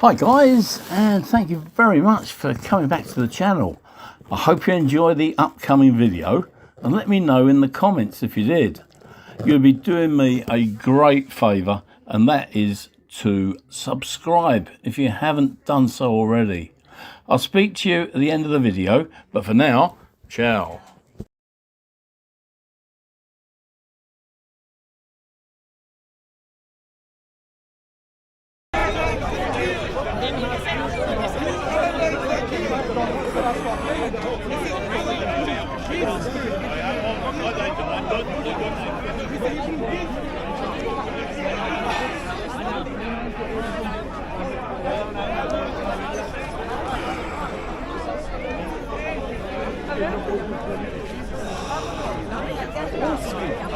Hi guys, and thank you very much for coming back to the channel. I hope you enjoy the upcoming video, and let me know in the comments if you did. You'll be doing me a great favour, and that is to subscribe if you haven't done so already. I'll speak to you at the end of the video, but for now, ciao.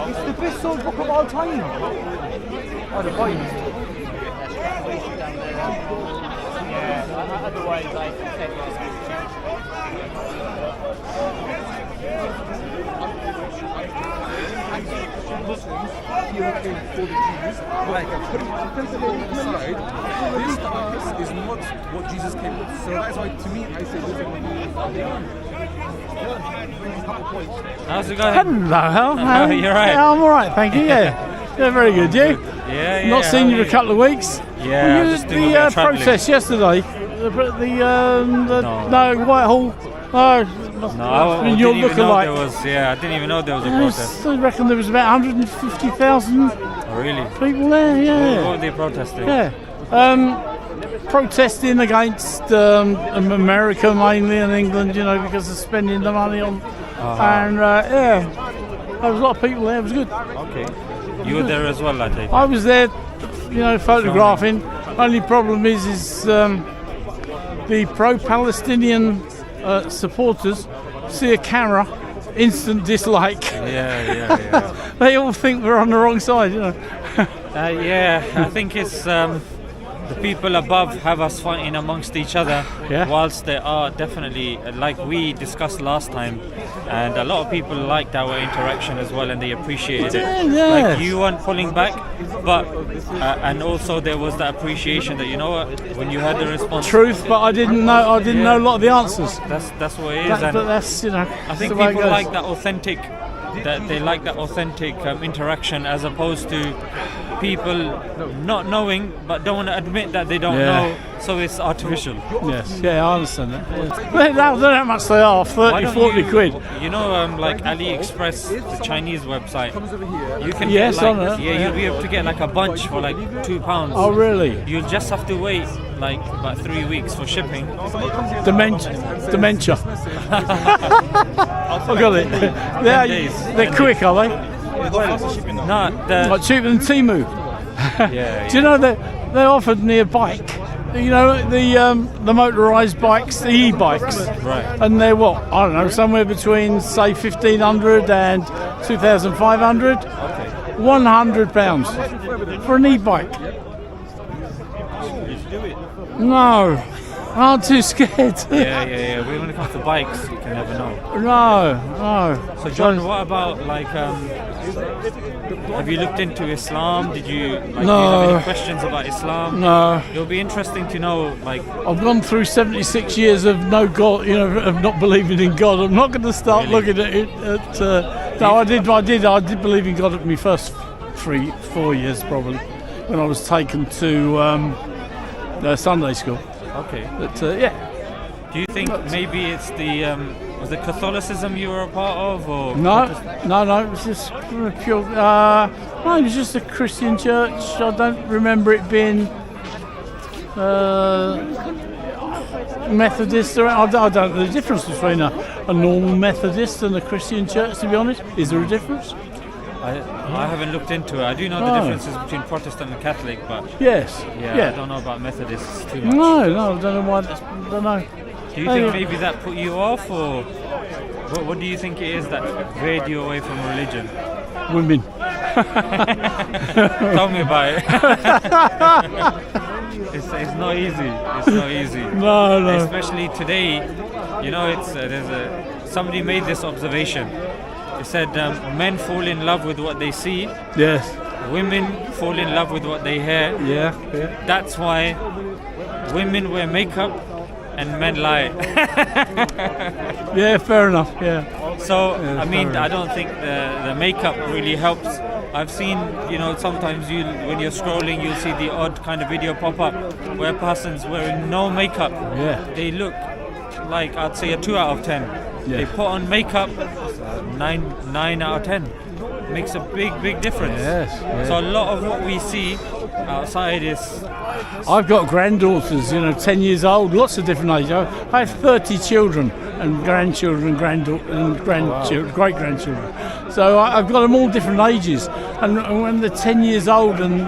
It's the best sold book of all time. Oh, the Bible. Yeah, otherwise I can take Muslims here for the Jews, like putting aside, this verse is not what Jesus came with. So that's why, to me, I say this is How's it going? Hello, How you're right. Yeah, I'm alright, thank you. Yeah, very good. You? Yeah. Not seen you for a couple of weeks. Yeah, Well, just doing a bit of travelling. protest yesterday. No, Whitehall. No, I you're didn't even looking know like. there was. Yeah, I didn't even know there was a protest. I reckon there was about 150,000 Oh, really? people there. Yeah. What were they protesting? Yeah. Protesting against America mainly and England, you know, because of spending the money on. And yeah, there was a lot of people there. It was good. Okay. You were there as well, I take it. I was there, you know, photographing. Only problem is the pro-Palestinian supporters see a camera, instant dislike. Yeah. They all think we're on the wrong side, you know. Yeah, I think it's the people above have us fighting amongst each other, whilst there are definitely, like we discussed last time, and a lot of people liked our interaction as well, and they appreciated it. Yeah. Like you weren't pulling back, but and also there was that appreciation that, you know what, when you heard the response. Truth, but I didn't know a lot of the answers. That's what it is. But that's, you know. I think people like that authentic. That they like that authentic interaction, as opposed to people not knowing but don't want to admit that they don't know, so it's artificial. Yes, I understand that. But I don't know how much they are, 30, 40 quid. You know, like AliExpress, the Chinese website, you can Yes, get on like, it. you'll be able to get like a bunch for like £2. Oh, really? You'll just have to wait like about 3 weeks for shipping. Dementia. I got it. They're quick, are they? No, Like cheaper than Temu. yeah. Do you know that they offered me a bike? You know, the motorised bikes, the e-bikes. Right. And they're what? I don't know, somewhere between say 1,500 and 2,500. Okay. £100 for an e-bike. You should do it. No, I'm too scared. Yeah. When it comes to bikes, you can never know. No. So John, what about like have you looked into Islam? Did you do you have any questions about Islam? No. It'll be interesting to know, like, I've gone through 76 years of no God, you know, of not believing in God. I'm not going to start looking at it. No, I did believe in God at my first 3-4 years probably, when I was taken to Sunday school. okay. But Do you think maybe it's the was it Catholicism you were a part of, or No, it was just pure. No, it was just a Christian church. I don't remember it being Methodist. Or I don't know the difference between a normal Methodist and a Christian church. To be honest, is there a difference? I haven't looked into it. I do know the differences between Protestant and Catholic, but Yes. I don't know about Methodists too much. No, I don't know why. I don't know. Do you think maybe that put you off, or what do you think it is that veered you away from religion? Women. Tell me about it. It's not easy. It's not easy. No. Especially today, you know, it's somebody made this observation. It said men fall in love with what they see. Yes. Women fall in love with what they hear. Yeah. That's why women wear makeup and men lie. Yeah, fair enough. Yeah. So Yeah, I mean, fair I don't think the makeup really helps. I've seen, sometimes when you're scrolling, you'll see the odd kind of video pop up where a person's wearing no makeup. Yeah. They look like, I'd say, a 2 out of 10. Yeah. They put on makeup, 9 out of 10. Makes a big difference. Yes. Yeah. So a lot of what we see outside is. I've got granddaughters, 10 years old, lots of different ages. I have 30 children and grandchildren, grandchildren, great-grandchildren. So I've got them all different ages. And when they're 10 years old and,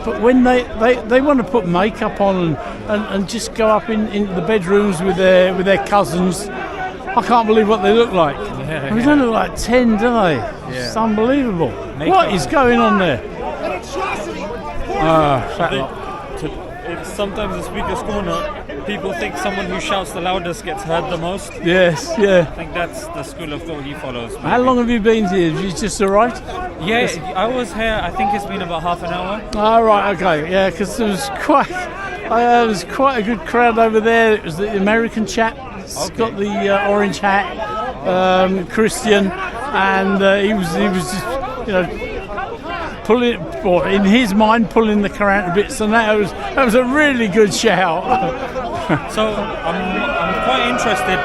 but when they want to put makeup on and just go up in the bedrooms with their cousins, I can't believe what they look like. Yeah, They don't look like 10, do they? It's unbelievable. What is going on there? Sometimes in Speaker's Corner, people think someone who shouts the loudest gets heard the most. Yes, yeah. I think that's the school of thought he follows. How long have you been here? Have you just arrived? Yeah, I was here, I think it's been about half an hour. Oh, right, okay, yeah, because there was quite a good crowd over there. It was the American chap. He's got the orange hat, Christian, and he was just, pulling, or in his mind, pulling the crowd to bits, and that was a really good shout. So I'm quite interested.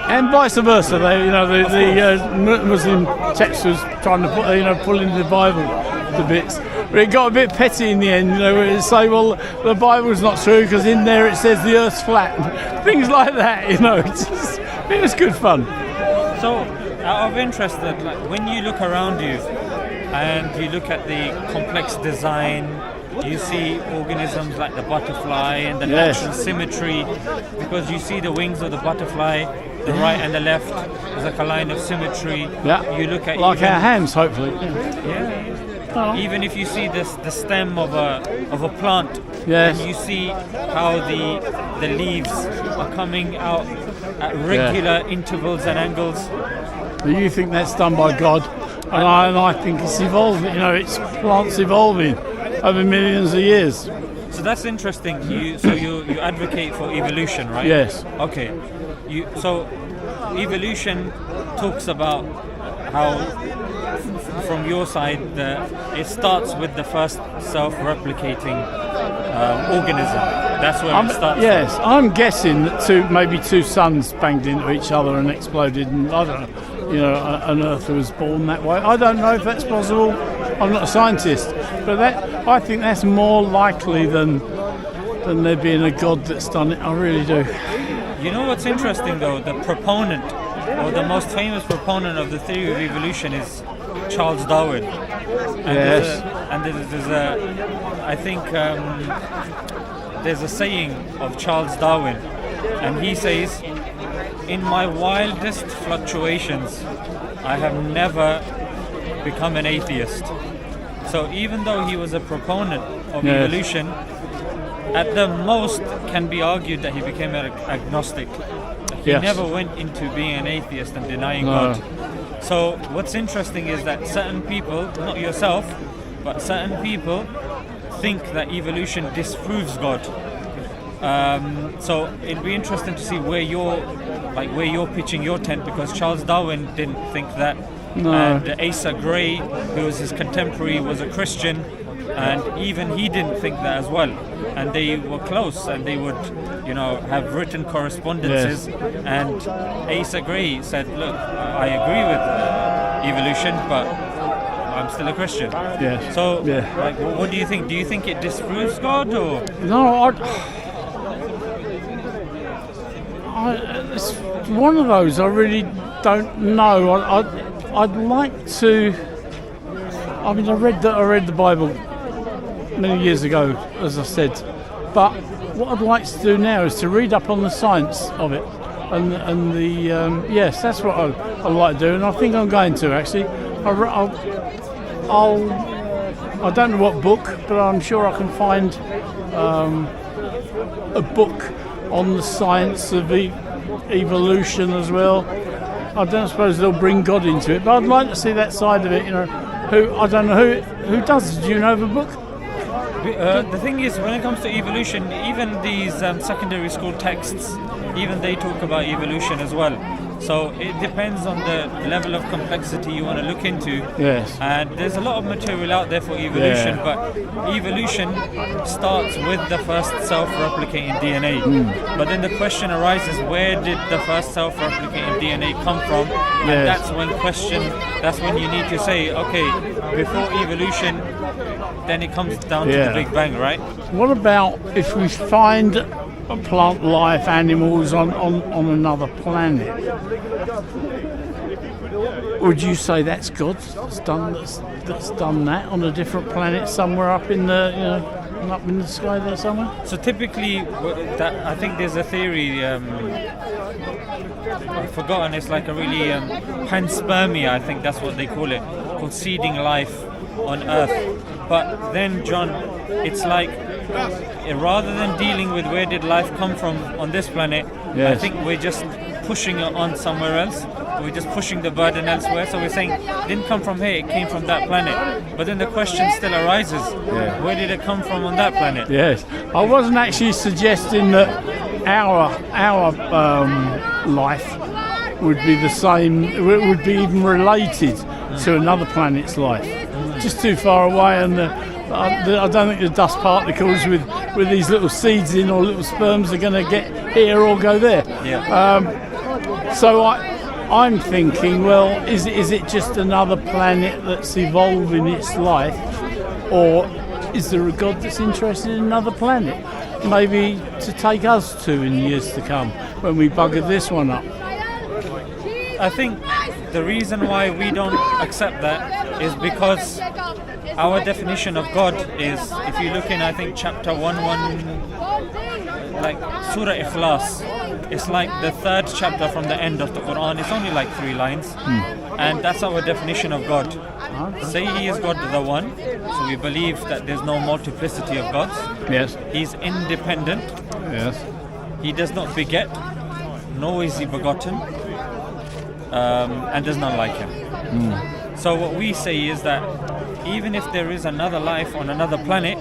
And vice versa, the Muslim text was trying to pull in the Bible to bits, but it got a bit petty in the end. Where it say, well, the Bible's not true because in there it says the Earth's flat, things like that. It was good fun. So, out of interest, like when you look around you and you look at the complex design, you see organisms like the butterfly and the natural symmetry, because you see the wings of the butterfly, the right and the left, there's like a line of symmetry. Yeah. You look at like our hands, hopefully. Yeah. Even if you see the stem of a plant, Yes. and you see how the leaves are coming out at regular intervals and angles. You think that's done by God, and I think it's evolving. It's plants evolving over millions of years. So that's interesting. You advocate for evolution, right? Yes. Okay. So evolution talks about how, from your side, it starts with the first self-replicating organism. That's where it starts. Yes, I'm guessing that maybe two suns banged into each other and exploded, and I don't know, an Earth was born that way. I don't know if that's possible. I'm not a scientist, but I think that's more likely than there being a God that's done it. I really do. You know what's interesting though? The proponent, or the most famous proponent of the theory of evolution, is Charles Darwin. And there's a saying of Charles Darwin, and he says, "In my wildest fluctuations, I have never become an atheist." So even though he was a proponent of evolution, at the most can be argued that he became an agnostic. He never went into being an atheist and denying God. So what's interesting is that certain people, not yourself, but certain people think that evolution disproves God. So it'd be interesting to see where you're pitching your tent, because Charles Darwin didn't think that. No. And Asa Gray, who was his contemporary, was a Christian, and even he didn't think that as well. And they were close, and they would, have written correspondences. And Asa Gray said, "Look, I agree with evolution, but I'm still a Christian." Yes. So, what do you think? Do you think it disproves God, or? No, it's one of those I really don't know. I'd like to. I mean, I read the Bible many years ago, as I said, but what I'd like to do now is to read up on the science of it, and the yes, that's what I'd like to do, and I think I'm going to actually. I don't know what book, but I'm sure I can find a book on the science of evolution as well. I don't suppose they'll bring God into it, but I'd like to see that side of it. Who I don't know who does. Do you know of a book? The thing is, when it comes to evolution, even these secondary school texts, even they talk about evolution as well. So it depends on the level of complexity you want to look into. Yes. And there's a lot of material out there for evolution, but evolution starts with the first self-replicating DNA. But then the question arises, where did the first self-replicating DNA come from? And that's when you need to say, okay, before evolution, then it comes down to the Big Bang, right? What about if we find plant life, animals on another planet? Would you say that's God that's done that on a different planet somewhere up in the up in the sky there somewhere? So typically, I think there's a theory. I've forgotten. It's like a really panspermia. I think that's what they call it, called seeding life on Earth. But then, John, it's like rather than dealing with where did life come from on this planet, I think we're just pushing it on somewhere else. We're just pushing the burden elsewhere. So we're saying it didn't come from here, it came from that planet. But then the question still arises, where did it come from on that planet? Yes. I wasn't actually suggesting that our life would be the same, would be even related to another planet's life. Just too far away, and I don't think the dust particles with these little seeds in or little sperms are going to get here or go there. So I'm thinking, well, is it just another planet that's evolving its life, or is there a God that's interested in another planet, maybe to take us to in years to come when we bugger this one up? I think the reason why we don't accept that is because our definition of God is, if you look in, I think, chapter 1, like Surah Ikhlas, it's like the third chapter from the end of the Quran. It's only like 3 lines. And that's our definition of God. Say He is God the One, so we believe that there's no multiplicity of gods. Yes. He's independent. Yes. He does not beget, nor is He begotten, and does not like Him. So what we say is that even if there is another life on another planet,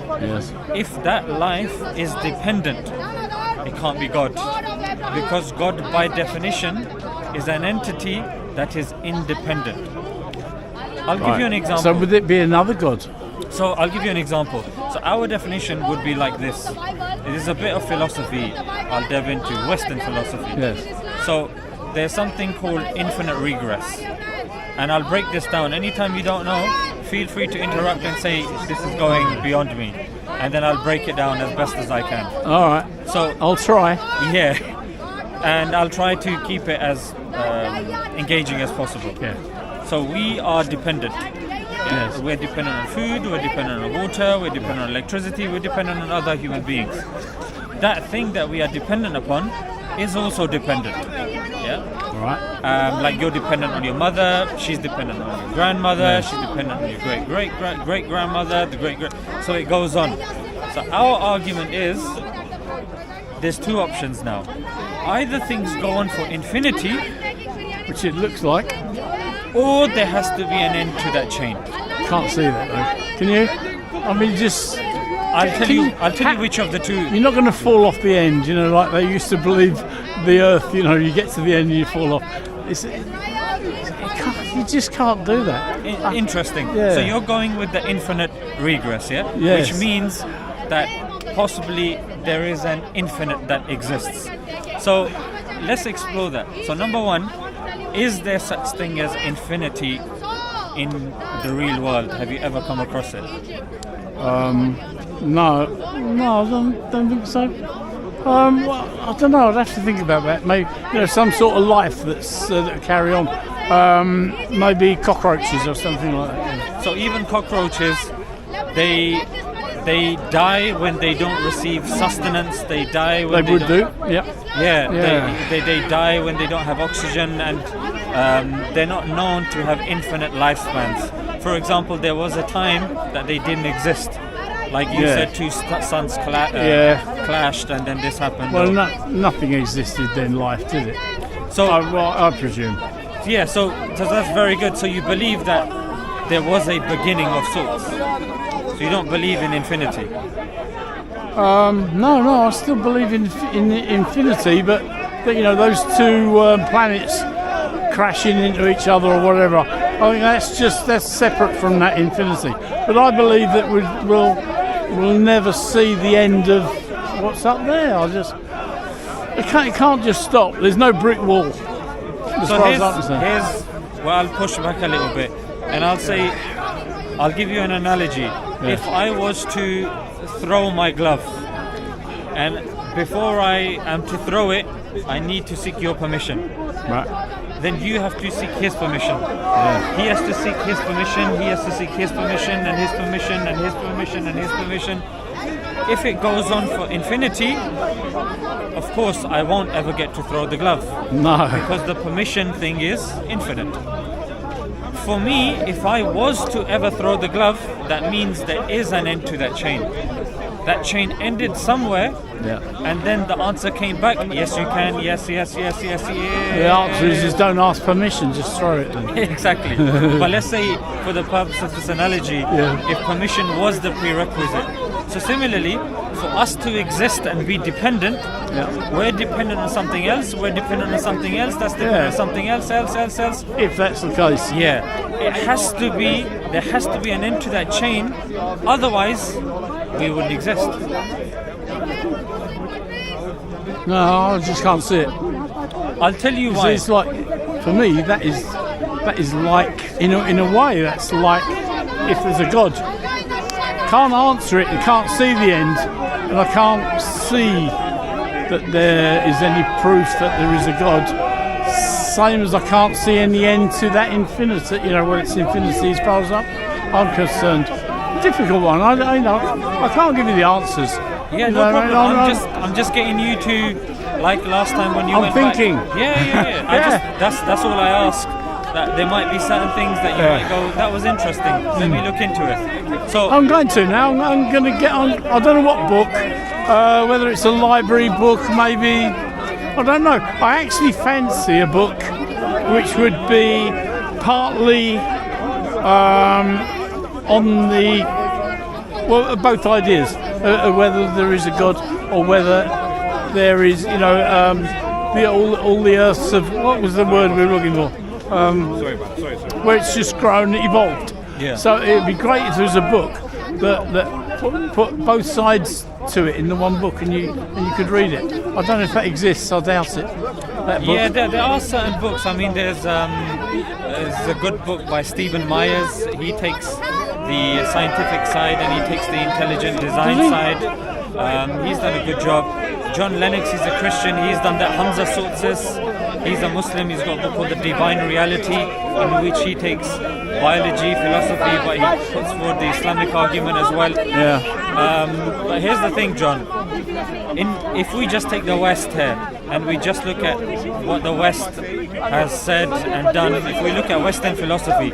if that life is dependent, it can't be God. Because God, by definition, is an entity that is independent. I'll give you an example. So would it be another God? So I'll give you an example. So our definition would be like this. It is a bit of philosophy. I'll delve into Western philosophy. Yes. So there's something called infinite regress. And I'll break this down. Anytime you don't know, feel free to interrupt and say, this is going beyond me. And then I'll break it down as best as I can. All right. So I'll try. Yeah. And I'll try to keep it as engaging as possible. Yeah. So we are dependent. Yes. We're dependent on food, we're dependent on water, we're dependent on electricity, we're dependent on other human beings. That thing that we are dependent upon is also dependent. Yeah. Right. Like you're dependent on your mother, she's dependent on your grandmother, she's dependent on your great grandmother, so it goes on. So our argument is there's 2 options now. Either things go on for infinity, Which it looks like. or there has to be an end to that chain. Can't see that though. Can you? I mean, just. I'll tell you which of the 2. You're not going to fall off the end, like they used to believe the Earth. You get to the end and you fall off. You just can't do that. Interesting. Yeah. So you're going with the infinite regress, yeah? Yes. Which means that possibly there is an infinite that exists. So let's explore that. So number 1, is there such thing as infinity in the real world? Have you ever come across it? No, I don't think so. Well, I don't know. I'd have to think about that. Maybe some sort of life that's that carry on. Maybe cockroaches or something like that. So even cockroaches, they die when they don't receive sustenance. They die when they would do. Yeah. They die when they don't have oxygen, and they're not known to have infinite lifespans. For example, there was a time that they didn't exist. Like you said, 2 suns clashed, and then this happened. Well, nothing existed then, life, did it? So I presume. Yeah, so that's very good. So you believe that there was a beginning of sorts. So you don't believe in infinity? No, I still believe in infinity, but those two planets crashing into each other or whatever. I think that's separate from that infinity. But I believe that we'll never see the end of what's up there. It can't just stop. There's no brick wall. As far as I'm concerned. Here's where I'll push back a little bit, and I'll give you an analogy. Yeah. If I was to throw my glove, and before I am to throw it, I need to seek your permission. Right. Then you have to seek his permission. Yeah. He has to seek his permission, he has to seek his permission, and his permission, and his permission, and his permission. If it goes on for infinity, of course I won't ever get to throw the glove. No. Because the permission thing is infinite. For me, if I was to ever throw the glove, that means there is an end to that chain. That chain ended somewhere, and then the answer came back, yes you can, yes. The answer is just don't ask permission, just throw it then. Exactly. But let's say, for the purpose of this analogy, if permission was the prerequisite. So similarly, for us to exist and be dependent, we're dependent on something else, we're dependent on something else, that's dependent on something else. If that's the case. Yeah. There has to be an end to that chain, otherwise we wouldn't exist. No, I just can't see it. I'll tell you why. It's like, for me, that is like, in a way, that's like if there's a God. Can't answer it, you can't see the end, and I can't see that there is any proof that there is a God. Same as I can't see any end to that infinity, where it's infinity as far as I'm concerned. Difficult one. I can't give you the answers. Yeah, no problem. I'm just getting you to, like last time when you went thinking. Back. Yeah. That's all I ask. That there might be certain things that you might go, that was interesting. Let me look into it. So I'm going to now. I'm going to get on. I don't know what book. Whether it's a library book, maybe. I don't know. I actually fancy a book which would be partly on the both ideas, whether there is a God or whether there is, all the earths of, what was the word we were looking for? Sorry. Where it's just grown, evolved. Yeah. So it'd be great if there was a book that put both sides to it in the one book, and you could read it. I don't know if that exists. I doubt it. That book. Yeah, there are certain books. I mean, there's a good book by Stephen Myers. He takes the scientific side and he takes the intelligent design side. He's done a good job. John Lennox, he's a Christian. He's done that. Hamza Soutsis, he's a Muslim. He's got a book called The Divine Reality, in which he takes biology, philosophy, but he puts forward the Islamic argument as well. Yeah. But here's the thing, John. If we just take the West here and we just look at what the West has said and done, if we look at Western philosophy,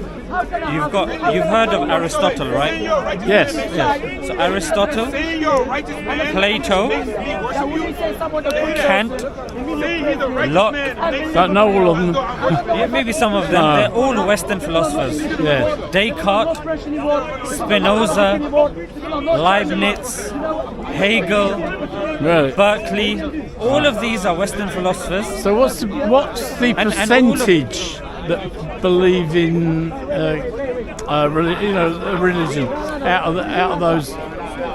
you've heard of Aristotle, right? Yes. So Aristotle, Plato, Kant, Locke. Don't know all of them. Yeah, maybe some of them. No. They're all Western philosophers. Yeah. Descartes, Spinoza, Leibniz, Hegel, Really. Berkeley. All of these are Western philosophers. So what's the percentage that believe in religion out of those?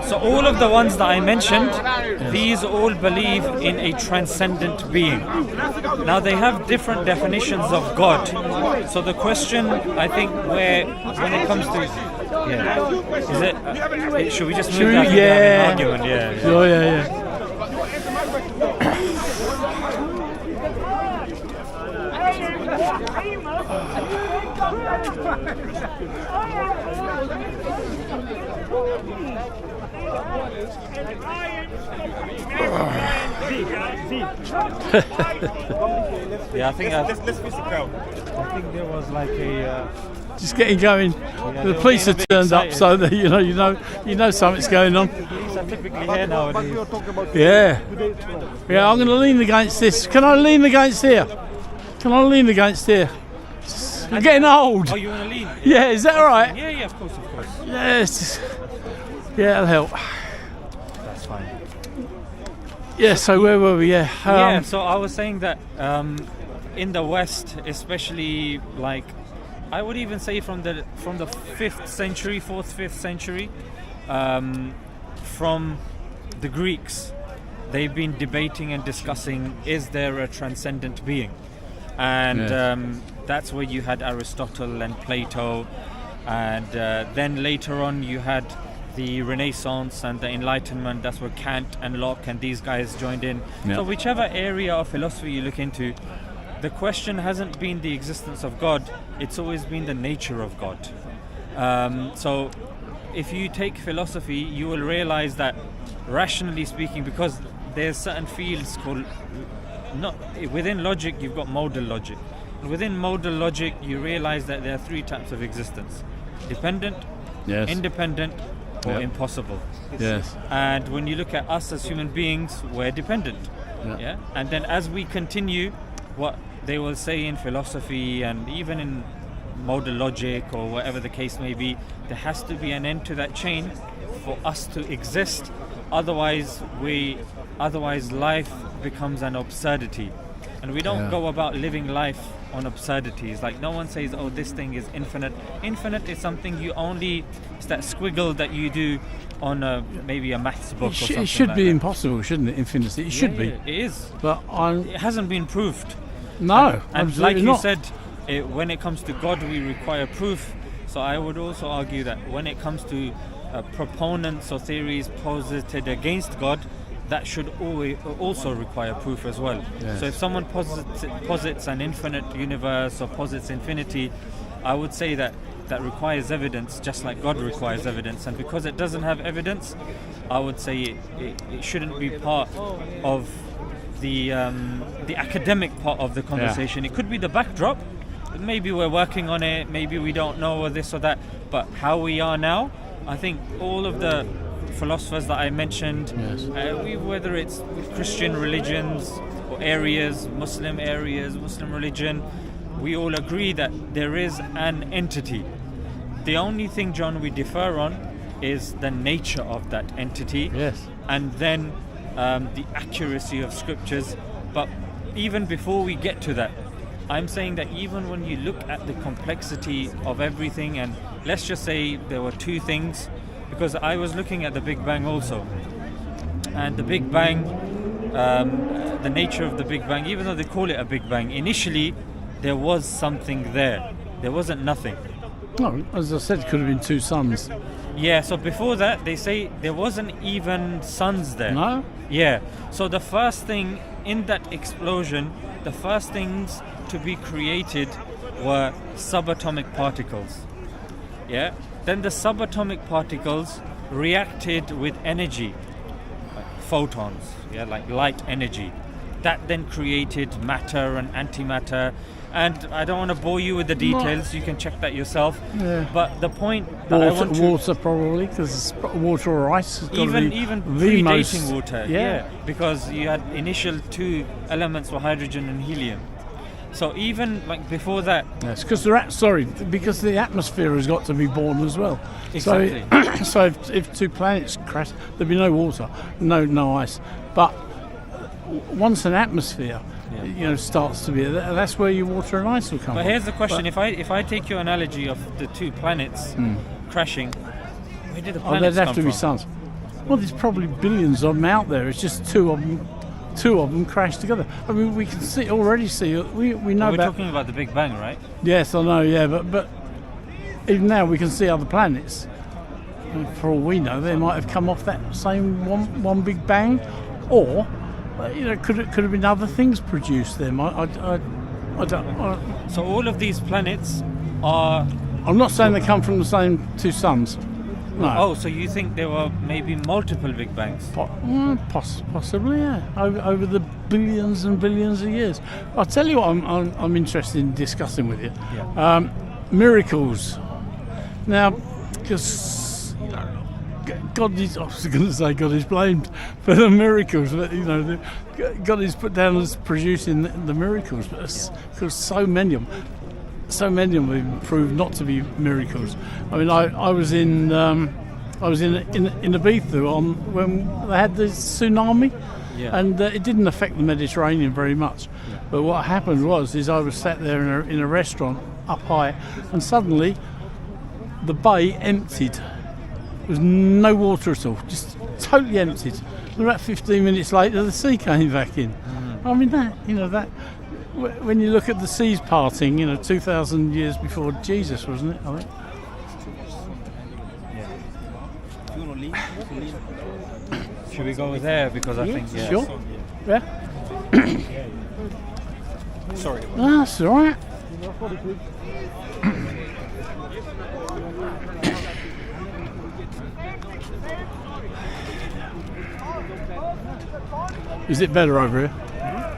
So all of the ones that I mentioned, these all believe in a transcendent being. Now they have different definitions of God. So the question, I think, when it comes to, is it? Should we just move that? Yeah. Argument? Yeah. Oh, yeah. Yeah, I think Let's face the crowd. I think there was like a. Just getting going. The police have turned up, so that you know something's going on. Police are typically here nowadays. Yeah. I'm going to lean against this. Can I lean against here? I'm getting old. Oh, you want to lean? Yeah, is that all right? Yeah, of course. Yes. Yeah, that'll help. That's fine. Yeah, so where were we? Yeah. Yeah, so I was saying that in the West, especially like I would even say from the 5th century, 4th, 5th century, from the Greeks, they've been debating and discussing, is there a transcendent being? And that's where you had Aristotle and Plato, and then later on you had the Renaissance and the Enlightenment. That's where Kant and Locke and these guys joined in. So whichever area of philosophy you look into, the question hasn't been the existence of God, it's always been the nature of God. So if you take philosophy, you will realize that rationally speaking, because there's certain fields called, not within logic you've got modal logic. Within modal logic you realize that there are 3 types of existence: dependent, independent, or impossible. Yes. And when you look at us as human beings, we're dependent. And then as we continue, what they will say in philosophy and even in modal logic or whatever the case may be, there has to be an end to that chain for us to exist. Otherwise life becomes an absurdity, and we don't go about living life on absurdities. Like, no one says, oh, this thing is infinite. Infinite is something it's that squiggle that you do on maybe a maths book or something. It should like be that. Impossible, shouldn't it? Infinity. It should be. It is. But it hasn't been proved. No, and like you not. said, when it comes to God, we require proof. So I would also argue that when it comes to proponents or theories posited against God, that should always also require proof as well. So if someone posits an infinite universe or posits infinity, I would say that requires evidence, just like God requires evidence. And because it doesn't have evidence, I would say it shouldn't be part of the academic part of the conversation. It could be the backdrop. Maybe we're working on it, maybe we don't know, or this or that. But how we are now, I think all of the philosophers that I mentioned, whether it's Christian religions or Muslim religion, we all agree that there is an entity. The only thing, John, we differ on is the nature of that entity, and then the accuracy of scriptures. But even before we get to that, I'm saying that even when you look at the complexity of everything, and let's just say there were 2 things, because I was looking at the Big Bang also, and the Big Bang, the nature of the Big Bang, even though they call it a Big Bang, initially there was something there. There wasn't nothing. No, as I said, it could have been 2 suns. Yeah, so before that, they say there wasn't even suns there. No? Yeah, so the first thing in that explosion, the first things to be created were subatomic particles. Yeah? Then the subatomic particles reacted with energy, like photons, like light energy. That then created matter and antimatter. And I don't want to bore you with the details, you can check that yourself. But the point that I want to... Water probably, because water or ice has got even the predating water, because you had initial 2 elements were hydrogen and helium. So even like before that, yes, because because the atmosphere has got to be born as well. Exactly. So if 2 planets crash, there'd be no water, no ice. But once an atmosphere, starts to be, that's where your water and ice will come. But here's the question: if I take your analogy of the 2 planets crashing, where did the planets there'd have to come be from? suns. Well, there's probably billions of them out there. It's just 2 of them crash together. I mean, we can already see. We know we're talking about the Big Bang, right? Yes, I know. Yeah, but even now we can see other planets. And for all we know, they might have come off that same one Big Bang, or could have been other things produced them. I don't. So all of these planets are. I'm not saying they come from the same 2 suns. No. Oh, so you think there were maybe multiple Big Bangs? Possibly, yeah. Over the billions and billions of years. I'll tell you what I'm interested in discussing with you. Yeah. Miracles. Now, because God is, I was going to say God is blamed for the miracles, but God is put down as producing the miracles, because so many of them. so many of them proved not to be miracles. I mean, I was in Ibiza when they had the tsunami, and it didn't affect the Mediterranean very much. But what happened is I was sat there in a restaurant up high, and suddenly the bay emptied. There was no water at all, just totally emptied. And about 15 minutes later, the sea came back in. I mean, when you look at the seas parting, 2,000 years before Jesus, wasn't it? I think. Should we go there? Because I think Sure. Yeah. Sorry. No, that's all right. Is it better over here?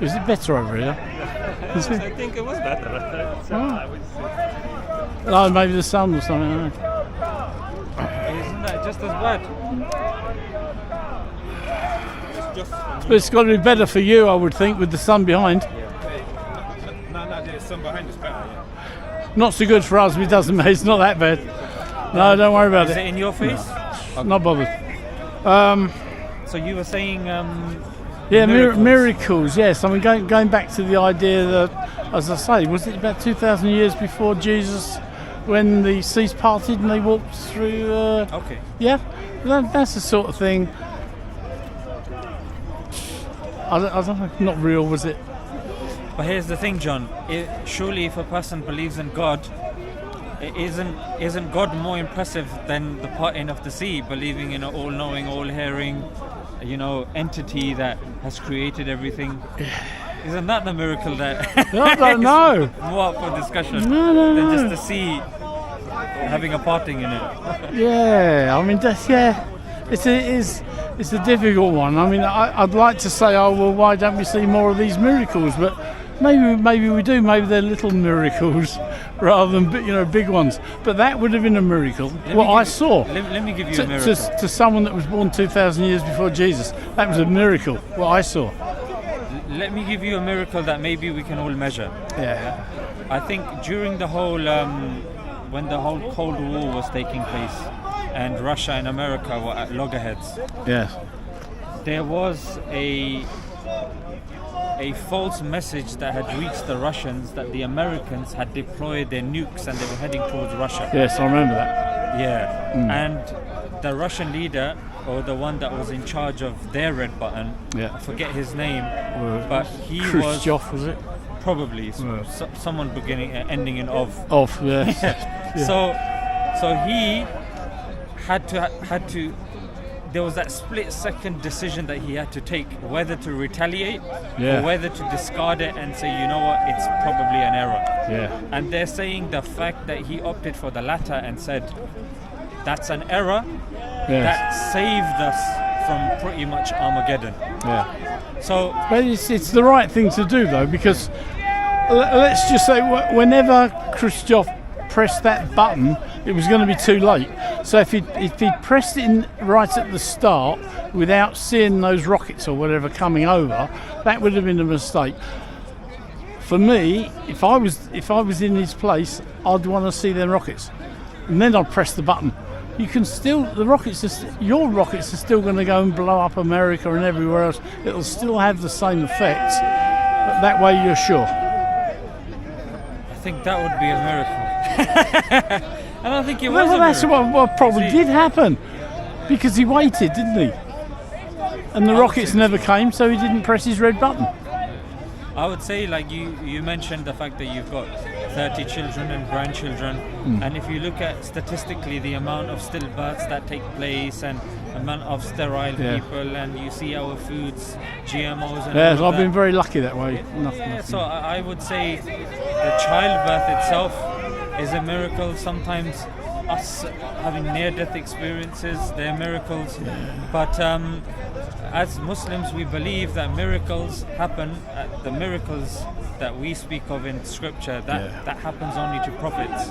Is it better over here? Is it? I think it was better. Oh, maybe the sun or something. I don't know. Isn't that just as bad? But it's got to be better for you, I would think, with the sun behind. No, the sun behind is better. Not so good for us, but it doesn't matter. It's not that bad. No, don't worry about Is it. it in your face? Not bothered. So you were saying Yeah, miracles. miracles. Yes, I mean going back to the idea that, as I say, was it about 2,000 years before Jesus, when the seas parted and they walked through? Okay. Yeah, that's the sort of thing. I don't know. Not real, was it? But here's the thing, John. Surely, if a person believes in God, isn't God more impressive than the parting of the sea? Believing in an all-knowing, all-hearing, entity that has created everything. Isn't that the miracle that? I don't know. More up for discussion No. than just the sea having a parting in it. Yeah, I mean, it's a difficult one. I mean, I'd like to say, oh well, why don't we see more of these miracles? But maybe we do. Maybe they're little miracles rather than big ones. But that would have been a miracle. I saw. Let me give you a miracle. To someone that was born 2,000 years before Jesus, that was a miracle. What I saw. Let me give you a miracle that maybe we can all measure. Yeah. I think during the whole, when the whole Cold War was taking place, and Russia and America were at loggerheads, Yes. there was a false message that had reached the Russians that the Americans had deployed their nukes and they were heading towards Russia. Yes, I remember that. Yeah, and the Russian leader, or the one that was in charge of their red button, Yeah. I forget his name, but he Khrushchev, was it? probably someone ending in ov. Off, yes. So he had to. There was that split-second decision that he had to take, whether to retaliate or whether to discard it and say, you know what, it's probably an error. Yeah. And they're saying the fact that he opted for the latter and said, that's an error, that saved us from pretty much Armageddon. Yeah. So, But it's the right thing to do, though, because let's just say whenever Khrushchev pressed that button, it was going to be too late. So if he'd pressed it in right at the start without seeing those rockets or whatever coming over, that would have been a mistake. For me, if I was in his place, I'd want to see them rockets, and then I'd press the button. You can still, your rockets are still going to go and blow up America and everywhere else. It'll still have the same effect, but that way you're sure. I think that would be a miracle. I don't think it was Well, a that's miracle. what probably did happen, because he waited, didn't he? And the rockets never came, so he didn't press his red button. I would say, like you mentioned the fact that you've got 30 children and grandchildren, and if you look at statistically the amount of stillbirths that take place and amount of sterile people, and you see our foods, GMOs and Yes, all of I've been that. very lucky that way. Nothing. So I would say the childbirth itself is a miracle. Sometimes us having near-death experiences, they're miracles. But as Muslims, we believe that miracles happen. The miracles that we speak of in Scripture, that happens only to prophets.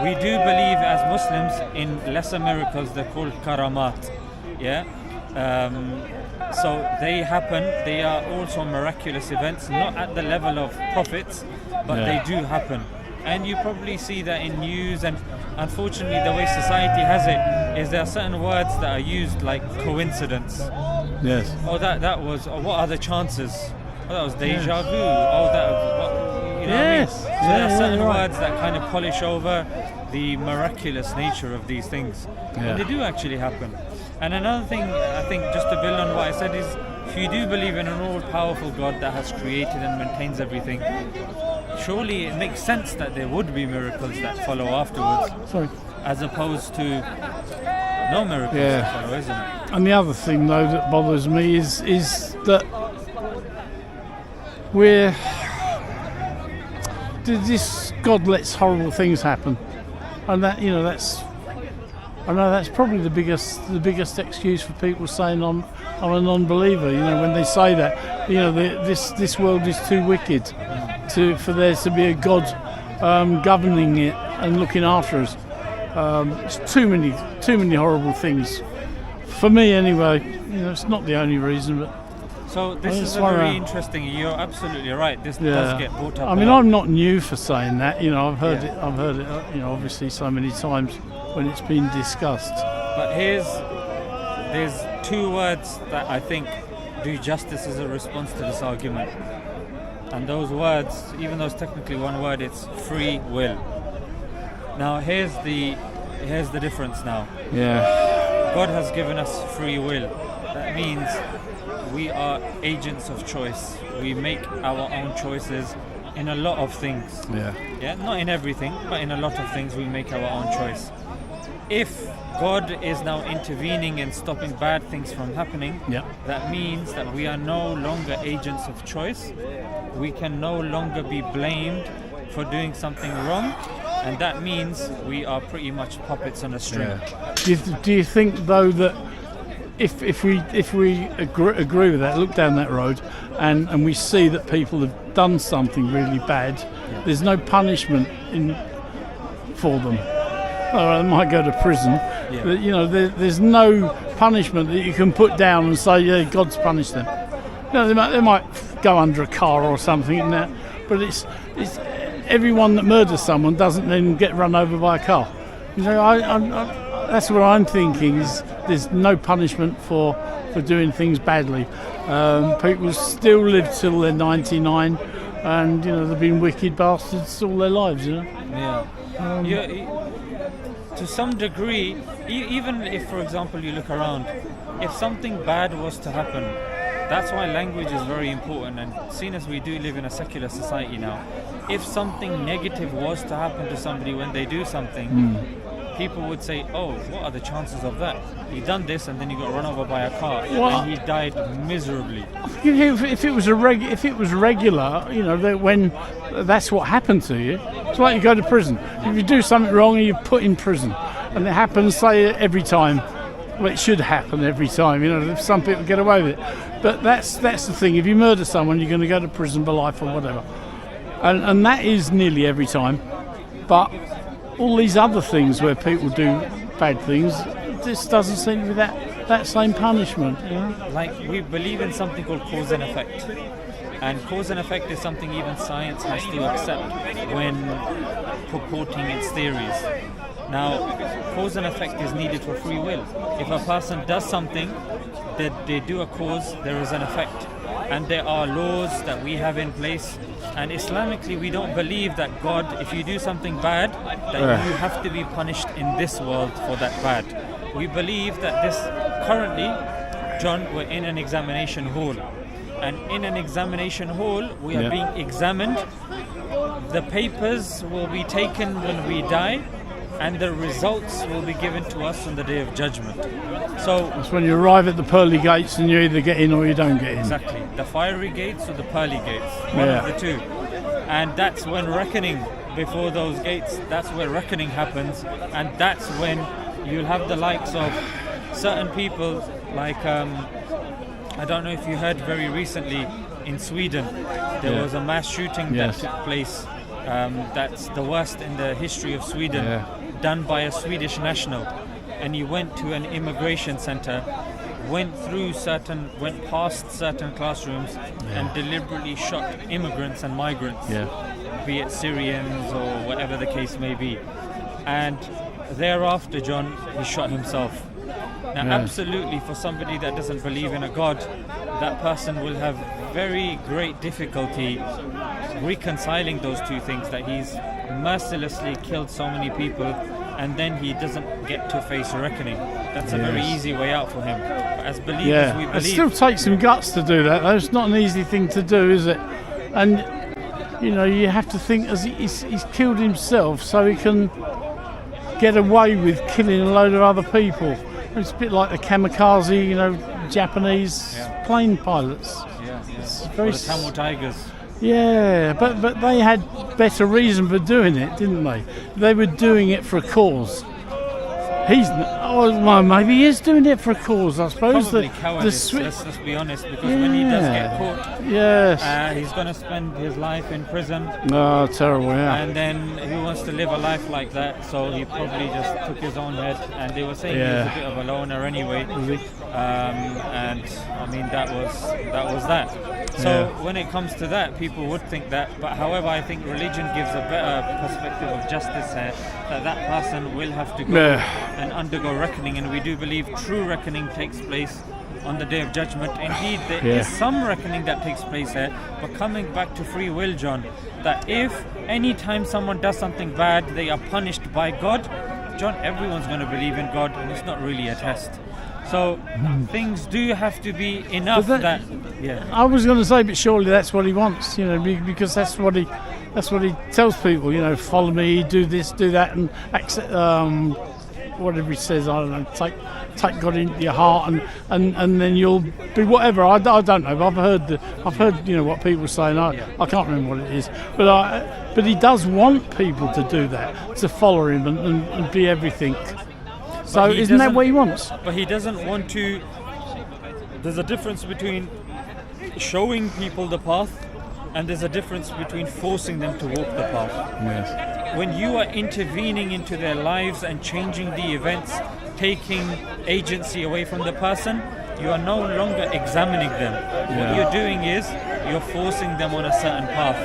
We do believe as Muslims in lesser miracles. They're called karamat. Yeah. So they happen. They are also miraculous events, not at the level of prophets, but they do happen. And you probably see that in news, and unfortunately the way society has it is there are certain words that are used like coincidence. Yes. Oh, that was, oh, what are the chances? Oh, that was deja vu. Oh, that, what, you know what I mean? Yes. So Yeah, there are certain you're right. words that kind of polish over the miraculous nature of these things. Yeah. And they do actually happen. And another thing, I think, just to build on what I said, is if you do believe in an all-powerful God that has created and maintains everything, surely it makes sense that there would be miracles that follow afterwards, Sorry. as opposed to no miracles Yeah. that follow, isn't it? And the other thing, though, that bothers me is that this God lets horrible things happen, and that, you know, I know that's probably the biggest excuse for people saying I'm a non-believer. You know, when they say that, you know, this world is too wicked for there to be a God governing it and looking after us. It's too many horrible things. For me, anyway. You know, it's not the only reason, but. So this I is just a wanna- very interesting. You're absolutely right. This does get brought up. I mean, a lot. I'm not new for saying that. You know, I've heard Yeah. it. I've heard it. You know, obviously so many times when it's been discussed. But there's two words that I think do justice as a response to this argument. And those words, even though it's technically one word, it's free will. Now here's the difference now. Yeah. God has given us free will. That means we are agents of choice. We make our own choices in a lot of things. Yeah. Yeah, not in everything, but in a lot of things we make our own choice. If God is now intervening and stopping bad things from happening, Yeah. that means that we are no longer agents of choice. We can no longer be blamed for doing something wrong, and that means we are pretty much puppets on a string. Do you think, though, that if we agree with that, look down that road, and we see that people have done something really bad, there's no punishment for them. Well, they might go to prison, but you know, there's no punishment that you can put down and say, yeah, God's punished them. You know, they might go under a car or something, and that, but it's everyone that murders someone doesn't then get run over by a car. You know, that's what I'm thinking. Is there's no punishment for doing things badly. People still live till they're 99, and you know, they've been wicked bastards all their lives. You know. Yeah. To some degree, even if, for example, you look around, if something bad was to happen, that's why language is very important. And seeing as we do live in a secular society now, if something negative was to happen to somebody when they do something, people would say, oh, what are the chances of that? He done this and then he got run over by a car and he died miserably. If it was regular, you know, that when that's what happened to you, it's like you go to prison. If you do something wrong, you're put in prison, and it happens, say, every time. Well, it should happen every time. You know, some people get away with it, but that's the thing. If you murder someone, you're going to go to prison for life or whatever, and that is nearly every time. But all these other things where people do bad things, this doesn't seem to be that same punishment. You know? Like, we believe in something called cause and effect. And cause and effect is something even science has to accept when purporting its theories. Now, cause and effect is needed for free will. If a person does something, that they do a cause, there is an effect. And there are laws that we have in place. And Islamically, we don't believe that God, if you do something bad, that you have to be punished in this world for that bad. We believe that currently, John, we're in an examination hall. And in an examination hall, we are being examined. The papers will be taken when we die, and the results will be given to us on the day of judgment. So that's when you arrive at the pearly gates and you either get in or you don't get in. Exactly. The fiery gates or the pearly gates. One of the two. And that's when reckoning, before those gates, that's where reckoning happens. And that's when you'll have the likes of certain people like, I don't know if you heard very recently in Sweden, there was a mass shooting that took place. That's the worst in the history of Sweden, done by a Swedish national. And he went to an immigration center, went past certain classrooms and deliberately shot immigrants and migrants. be it Syrians or whatever the case may be. And thereafter, John, he shot himself. Now, absolutely, for somebody that doesn't believe in a God, that person will have very great difficulty reconciling those two things, that he's mercilessly killed so many people and then he doesn't get to face a reckoning. That's a very easy way out for him. But as believers, we believe... It still takes some guts to do that, though. It's not an easy thing to do, is it? And, you know, you have to think as he's killed himself so he can get away with killing a load of other people. It's a bit like the kamikaze, you know, Japanese plane pilots. It's very the Tamil Tigers. Yeah, but they had better reason for doing it, didn't they? They were doing it for a cause. Well, maybe he is doing it for a cause, I suppose. Probably cowardice, let's be honest, because when he does get caught, he's going to spend his life in prison. Oh, terrible, And then he wants to live a life like that, so he probably just took his own head. And they were saying he was a bit of a loner anyway. And I mean, that was that. So when it comes to that, people would think that. But however, I think religion gives a better perspective of justice here, that person will have to go and undergo reckoning. And we do believe true reckoning takes place on the Day of Judgment. Indeed, there is some reckoning that takes place here. But coming back to free will, John, that if any time someone does something bad, they are punished by God, John, everyone's going to believe in God, and it's not really a test. So things do have to be enough that I was going to say, but surely that's what he wants, you know, because that's what he tells people, you know, follow me, do this, do that, and accept whatever he says. I don't know, take God into your heart, and then you'll be whatever. I don't know. But I've heard you know what people say, and I can't remember what it is, but he does want people to do that, to follow him and be everything. So isn't that what he wants? But he doesn't want to... There's a difference between showing people the path, and there's a difference between forcing them to walk the path. Yes. When you are intervening into their lives and changing the events, taking agency away from the person, you are no longer examining them. What you're doing is you're forcing them on a certain path.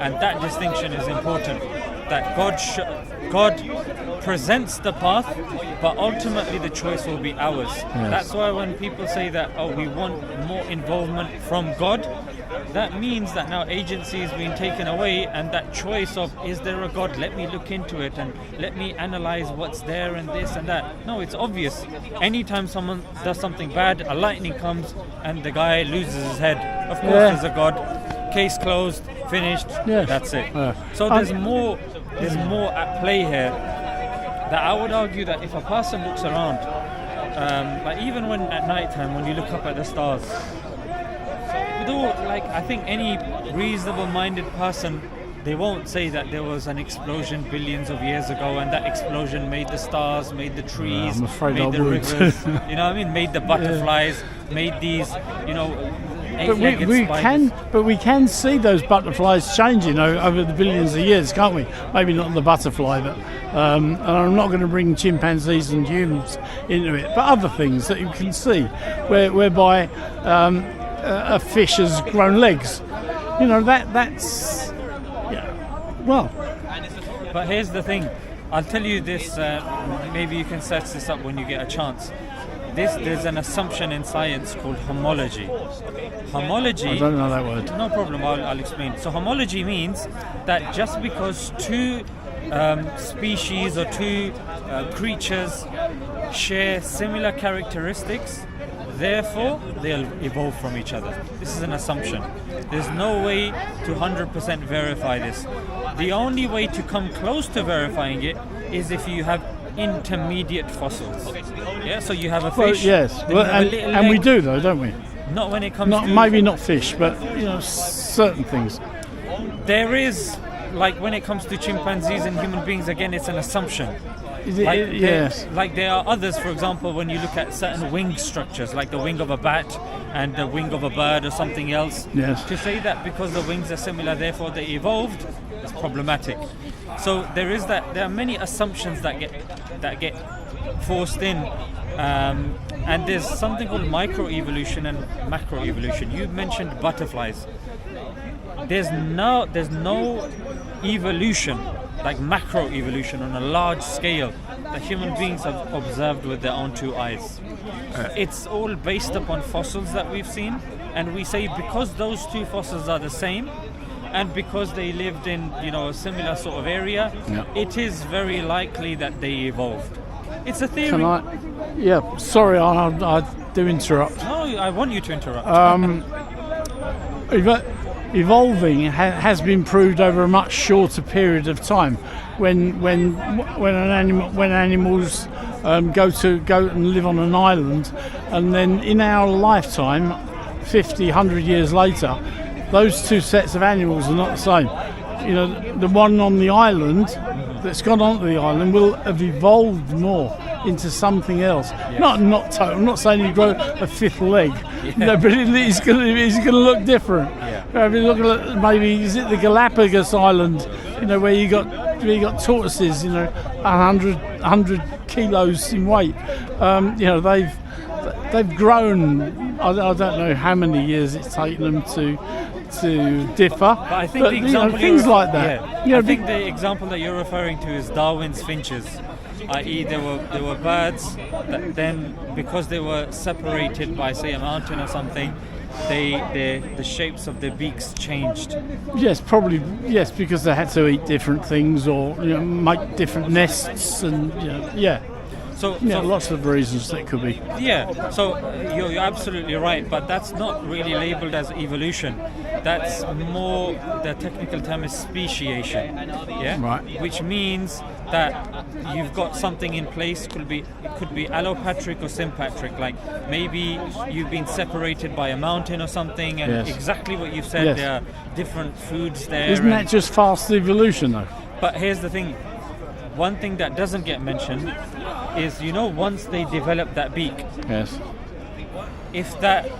And that distinction is important. That God presents the path, but ultimately the choice will be ours. That's why when people say that, we want more involvement from God, that means that now agency is being taken away, and that choice of, is there a God? Let me look into it and let me analyze what's there and this and that. No, it's obvious. Anytime someone does something bad, a lightning comes and the guy loses his head. Of course there's a God. Case closed, finished, that's it. So there's more at play here. That I would argue that if a person looks around, like even when at night time, when you look up at the stars, I think any reasonable-minded person, they won't say that there was an explosion billions of years ago and that explosion made the stars, made the trees, made the rivers, you know what I mean, made the butterflies, made these, you know, but we can see those butterflies changing over the billions of years, can't we? Maybe not the butterfly, but and I'm not going to bring chimpanzees and humans into it, but other things that you can see, whereby a fish has grown legs. You know, that's well. But here's the thing. I'll tell you this. Maybe you can search this up when you get a chance. There's an assumption in science called homology. Homology... I don't know that word. No problem, I'll explain. So homology means that just because two species or two creatures share similar characteristics, therefore they'll evolve from each other. This is an assumption. There's no way to 100% verify this. The only way to come close to verifying it is if you have intermediate fossils. Yeah, so you have a fish. Well, yes, and we do though, don't we? Not when it comes to... Maybe not fish, but you know, certain things. There is, like when it comes to chimpanzees and human beings, again, it's an assumption. Like there are others, for example, when you look at certain wing structures, like the wing of a bat and the wing of a bird or something else. Yes. To say that because the wings are similar, therefore they evolved, is problematic. So there are many assumptions that get forced in, and there's something called microevolution and macroevolution. You mentioned butterflies. There's no evolution, like macro evolution on a large scale, that human beings have observed with their own two eyes. It's all based upon fossils that we've seen, and we say because those two fossils are the same, and because they lived in, a similar sort of area, it is very likely that they evolved. It's a theory. Can I? Yeah, sorry, I do interrupt. No, I want you to interrupt. Evolving has been proved over a much shorter period of time. When animals go and live on an island, and then in our lifetime, 50, 100 years later, those two sets of animals are not the same. The one on the island that's gone onto the island will have evolved more into something else. Yes. Not total. I'm not saying you grow a fifth leg, no, but it's going to look different. If you look at maybe, is it the Galapagos Island, where you got tortoises, 100 kilos in weight. They've grown. I don't know how many years it's taken them to differ. But I think the example things like that. I think the example that you're referring to is Darwin's finches, i.e. there were birds that then, because they were separated by, say, a mountain or something, the shapes of their beaks changed. Yes, probably. Yes, because they had to eat different things or make different nests and So lots of reasons that could be. Yeah, so you're absolutely right, but that's not really labelled as evolution. That's more, the technical term is speciation. Yeah, right. Which means that you've got something in place. It could be allopatric or sympatric. Like maybe you've been separated by a mountain or something, and exactly what you've said. There are different foods there. Isn't that just fast evolution, though? But here's the thing. One thing that doesn't get mentioned is, once they develop that beak, yes, if that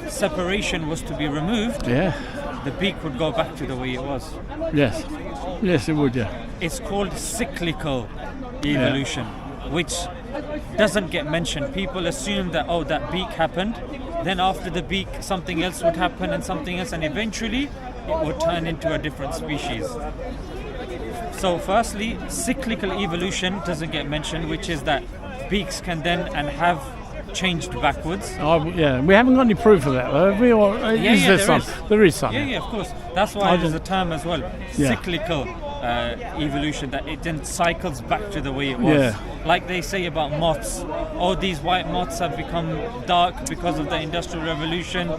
separation was to be removed, the beak would go back to the way it was. Yes, it would. Yeah, it's called cyclical evolution, which doesn't get mentioned. People assume that that beak happened, then after the beak something else would happen and something else, and eventually it would turn into a different species. So firstly, cyclical evolution doesn't get mentioned, which is that beaks can then and have changed backwards. We haven't got any proof of that, though, have we? Or there is some. Yeah, of course. That's why there's a term as well, cyclical evolution, that it then cycles back to the way it was. Yeah. Like they say about moths. These white moths have become dark because of the Industrial Revolution.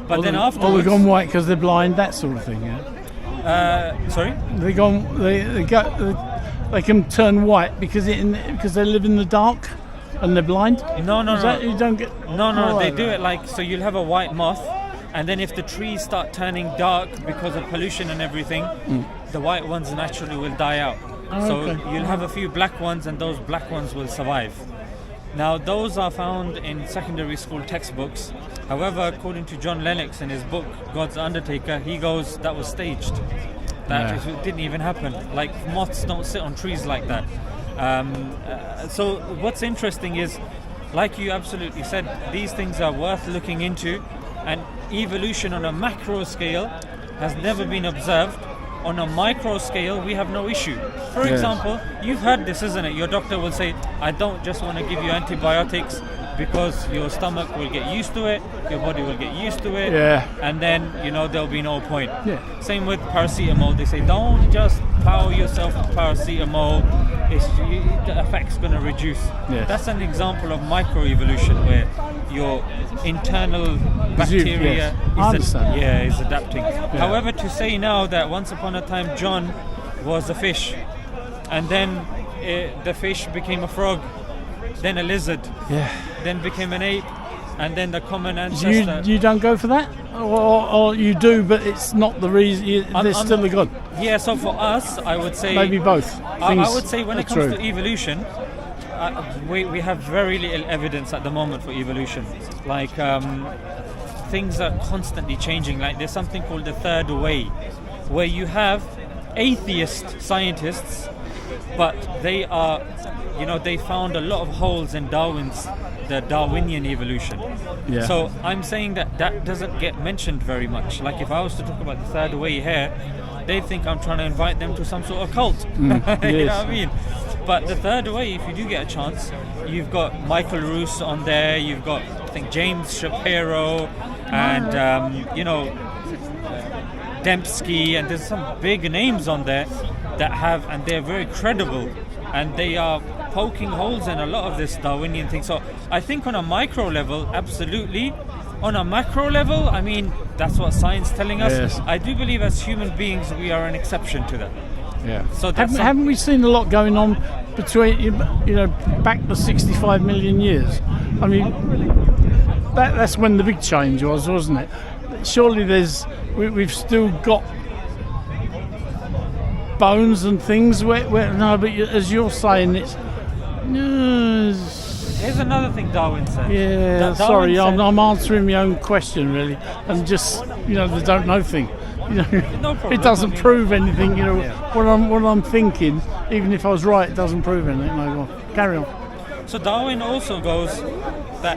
But then afterwards... Or they've gone white because they're blind, that sort of thing, sorry? They can turn white because they live in the dark and they're blind. No. You don't get. No. They do it like, so you'll have a white moth, and then if the trees start turning dark because of pollution and everything, the white ones naturally will die out. So you'll have a few black ones, and those black ones will survive. Now, those are found in secondary school textbooks. However, according to John Lennox in his book, God's Undertaker, he goes, that was staged. That it didn't even happen. Like, moths don't sit on trees like that. So what's interesting is, like you absolutely said, these things are worth looking into, and evolution on a macro scale has never been observed. On a micro scale, we have no issue. For example, you've heard this, isn't it? Your doctor will say, I don't just want to give you antibiotics because your stomach will get used to it, your body will get used to it, and then, there'll be no point. Same with paracetamol. They say, don't just power yourself with paracetamol. The effect's going to reduce. That's an example of microevolution, where your internal bacteria is adapting. However, to say now that once upon a time John was a fish, and then the fish became a frog, then a lizard, then became an ape, and then the common ancestor. You don't go for that? Or you do, but it's not the reason, there's still a God? Yeah, so for us, I would say... Maybe both. I would say when it comes to evolution, we have very little evidence at the moment for evolution. Like, things are constantly changing. Like, there's something called the third way, where you have atheist scientists, but they are, they found a lot of holes in the Darwinian evolution. So I'm saying that doesn't get mentioned very much. Like, if I was to talk about the third way here, they think I'm trying to invite them to some sort of cult. You know what I mean? But the third way, if you do get a chance, you've got Michael Roos on there, you've got, I think, James Shapiro, and Dembski, and there's some big names on there that have, and they're very credible, and they are poking holes in a lot of this Darwinian thing. So I think on a micro level, absolutely. On a macro level, I mean, that's what science is telling us. Yes. I do believe as human beings we are an exception to that. Yeah. So that's haven't we seen a lot going on between, back to 65 million years? I mean, that's when the big change was, wasn't it? Surely we've still got bones and things where no, but as you're saying, it's. Here's another thing Darwin said. Yeah, Darwin sorry, said, I'm answering my own question really, and just the don't know thing. No problem. It doesn't prove anything. What I'm thinking, even if I was right, it doesn't prove anything. No, carry on. So Darwin also goes that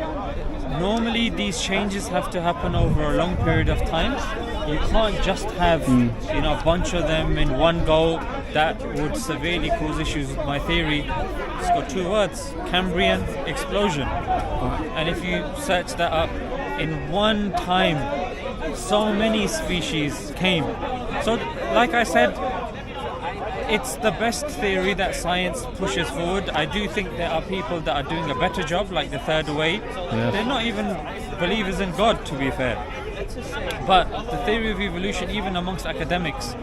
normally these changes have to happen over a long period of time. You can't just have a bunch of them in one go. That would severely cause issues with my theory. It's got two words: Cambrian explosion. And if you search that up, in one time, so many species came. So, like I said, it's the best theory that science pushes forward. I do think there are people that are doing a better job, like the third way. Yes. They're not even believers in God, to be fair. But the theory of evolution, even amongst academics,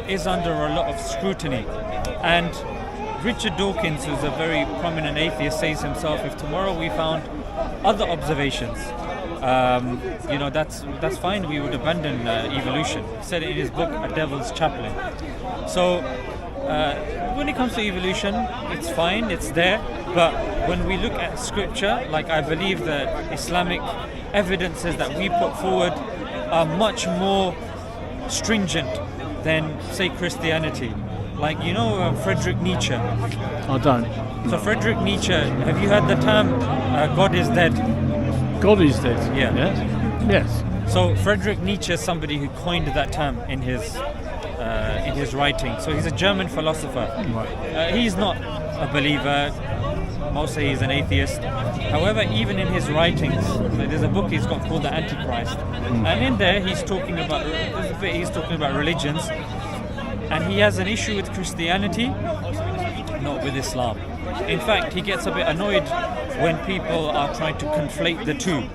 is under a lot of scrutiny. And Richard Dawkins, who's a very prominent atheist, says himself, if tomorrow we found other observations, that's fine, we would abandon evolution. He said it in his book, A Devil's Chaplain. So when it comes to evolution, it's fine, it's there, but when we look at scripture, like I believe the Islamic evidences that we put forward are much more stringent than, say, Christianity. Like, Friedrich Nietzsche. I don't. So Friedrich Nietzsche, have you heard the term God is dead? God is dead. Yeah. Yes. So Friedrich Nietzsche is somebody who coined that term in his writing. So he's a German philosopher. Right. He's not a believer. Most say he's an atheist. However, even in his writings, there's a book he's got called The Antichrist, and in there he's talking about religions, and he has an issue with Christianity, not with Islam. In fact, he gets a bit annoyed when people are trying to conflate the two.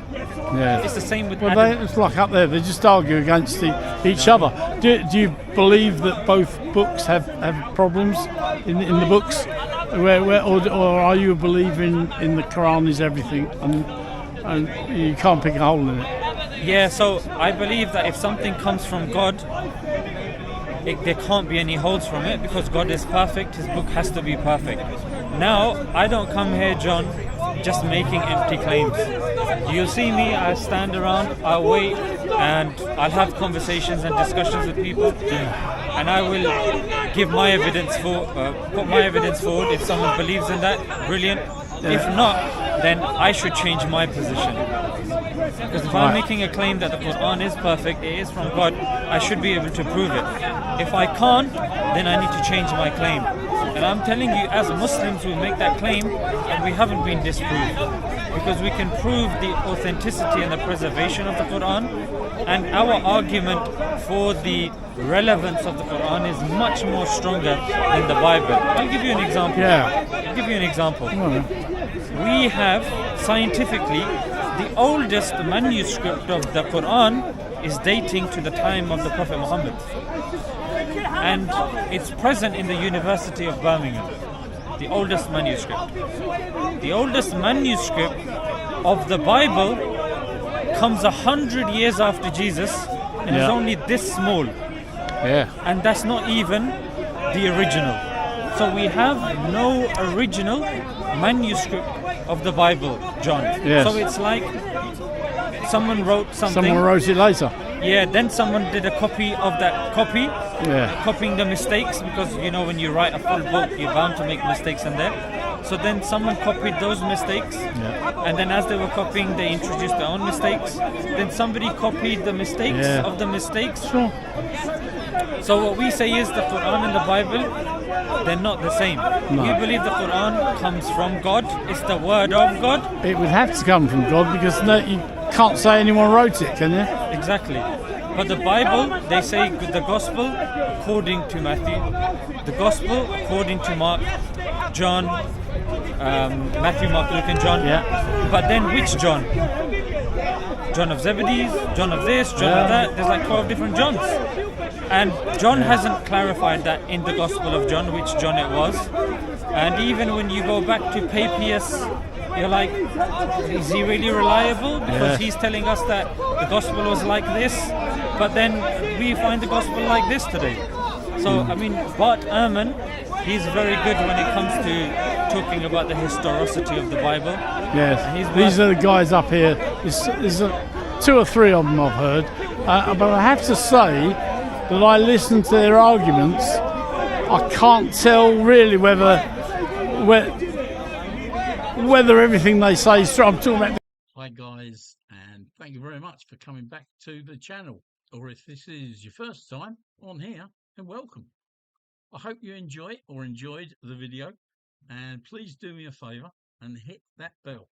Yeah. It's the same with it's like up there, they just argue against each other. Do you believe that both books have problems in the books? Or are you a believer in the Quran is everything and you can't pick a hole in it? Yeah, so I believe that if something comes from God, there can't be any holes from it, because God is perfect, his book has to be perfect. Now, I don't come here, John, just making empty claims. You'll see me, I stand around, I wait, and I'll have conversations and discussions with people, and I will give my evidence put my evidence forward. If someone believes in that, brilliant. If not, then I should change my position. Because if I'm making a claim that the Quran is perfect, it is from God, I should be able to prove it. If I can't, then I need to change my claim. And I'm telling you, as Muslims, we make that claim and we haven't been disproved, because we can prove the authenticity and the preservation of the Quran, and our argument for the relevance of the Quran is much more stronger than the Bible. I'll give you an example. Yeah. I'll give you an example. We have, scientifically, the oldest manuscript of the Quran is dating to the time of the Prophet Muhammad. And it's present in the University of Birmingham, the oldest manuscript. The oldest manuscript of the Bible comes 100 years after Jesus and is only this small. Yeah. And that's not even the original. So we have no original manuscript of the Bible, John. Yes. So it's like someone wrote something. Someone wrote it later. Yeah, then someone did a copy of that copy, copying the mistakes, because when you write a full book, you're bound to make mistakes in there. So then someone copied those mistakes, and then as they were copying, they introduced their own mistakes. Then somebody copied the mistakes of the mistakes. Sure. So what we say is the Quran and the Bible, they're not the same. We believe the Quran comes from God. It's the word of God. It would have to come from God because you can't say anyone wrote it, can you? Exactly. But the Bible, they say the Gospel according to Matthew, the Gospel according to Mark, John, Matthew, Mark, Luke, and John. Yeah. But then which John? John of Zebedee, John of this, John of that. There's like 12 different Johns. And John hasn't clarified that in the Gospel of John, which John it was. And even when you go back to Papias, you're like, is he really reliable? Because he's telling us that the Gospel was like this, but then we find the Gospel like this today. So, I mean, Bart Ehrman, he's very good when it comes to talking about the historicity of the Bible. Yes, these are the guys up here. There's 2 or 3 of them I've heard. But I have to say that I listen to their arguments. I can't tell really whether everything they say is true. I'm talking about. Hi guys, and thank you very much for coming back to the channel. Or if this is your first time on here, then welcome. I hope you enjoyed the video, and please do me a favour and hit that bell